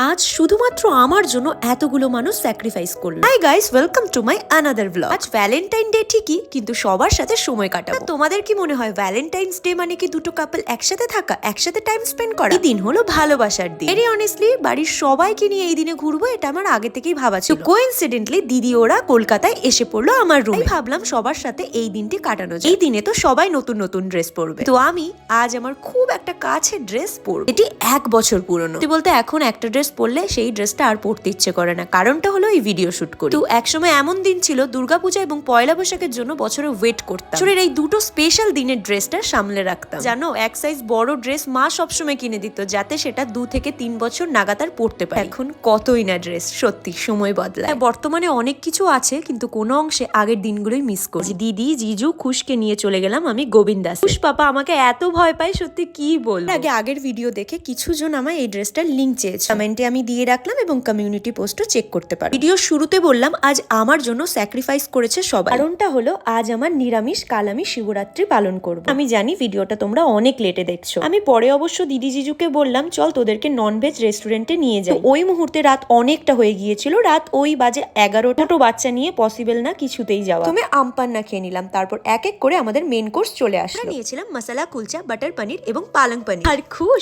আজ শুধুমাত্র আমার জন্য এতগুলো মানুষ স্যাক্রিফাইস করলো। Hi guys, welcome to my another blog. আজ ভ্যালেন্টাইন ডে ঠিকই, কিন্তু সবার সাথে সময় কাটাবো। তোমাদের কি মনে হয় ভ্যালেন্টাইন্স ডে মানে কি দুটো কাপল একসাথে থাকা, একসাথে টাইম স্পেন্ড করা? এই দিন হলো ভালোবাসার দিন। ভেরি অনেস্টলি বাড়ির সবাইকে নিয়ে এই দিনে ঘুরবো, এটা আমার আগে থেকেই ভাবা ছিল। কোইন্সিডেন্টলি দিদি ওরা কলকাতায় এসে পড়লো আমার রুমে। ভাবলাম সবার সাথে এই দিনটি কাটানো যায়। এই দিনে তো সবাই নতুন নতুন ড্রেস পরবে, তো আমি আজ আমার খুব একটা কাছের ড্রেস পরবো। এটি 1 বছর পুরনো। বলতে এখন একটা ড্রেস পরলে সেই ড্রেসটা আর পরতে ইচ্ছে করে না, কারণটা হলো এই ভিডিও শুট করি। তো একসময় এমন দিন ছিল দুর্গাপূজা এবং পয়লা বৈশাখের জন্য বছরে ওয়েট করতাম। এই দুটো স্পেশাল দিনের ড্রেসটা সামলে রাখতাম। জানো, এক সাইজ বড় ড্রেস মা সবসময় কিনে দিত, যাতে সেটা 2 থেকে 3 বছর নাগাতার পরতে পারে। এখন কতই না ড্রেস, সত্যি সময় বদলায়। বর্তমানে অনেক কিছু আছে, কিন্তু কোনো অংশে আগের দিনগুলোই মিস করি। দিদি, জিজু, খুশকে নিয়ে চলে গেলাম আমি গোবিন্দাস। খুশ পাপা আমাকে এত ভয় পায়, সত্যি কি বলবো। আগের ভিডিও দেখে কিছু জন আমায় এই ড্রেসটার লিংক চেয়েছে, কমেন্টে আমি দিয়ে রাখলাম এবং কমিউনিটি পোস্টও চেক করতে পারো। ভিডিও শুরুতে বললাম আজ আমার জন্য স্যাক্রিফাইস করেছে সবাই। কারণটা হলো আজ আমার নিরামিষ, কাল আমি শিবরাত্রি পালন করব। আমি জানি ভিডিওটা তোমরা অনেক লেটে দেখছো। আমি পরে অবশ্য দিদি জিজুকে বললাম চল তোদেরকে ননভেজ রেস্টুরেন্টে নিয়ে যাই। ওই মুহূর্তে রাত অনেকটা হয়ে গিয়েছিল, রাত ওই বাজে 11টা। ছোট বাচ্চা নিয়ে পসিবল না কিছুতেই যাওয়া। তুমি আমপান্না খেয়ে নিলাম, তারপর এক এক করে আমাদের মেন কোর্স চলে আসলো। নিয়েছিলাম মশলা কুলচা, বাটার পনির এবং পালং পনির। আর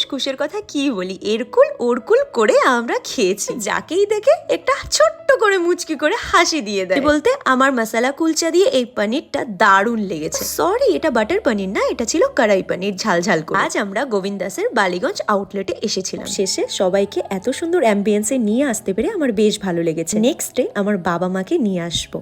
খুশের কথা কি বলি, এরকুল ওরকুল করে আমরা খেয়েছি। যাকেই দেখে একটা ছোট্ট করে মুচকি করে হাসি দিয়ে দেয়। বলতে আমার মশলা কুলচা দিয়ে এই পনিরটা দারুণ লেগেছে। সরি, এটা বাটার পনির না, এটা ছিল কড়াই পনির ঝাল করে। আজ আমরা গোবিন্দাসের বালিগঞ্জ আউটলেটে এসেছিলাম। শেষে সবাইকে এত সুন্দর অ্যাম্বিয়েন্সে নিয়ে আসতে পেরে আমার বেশ ভালো লেগেছে। নেক্সট ডে আমার বাবা মাকে নিয়ে আসবো।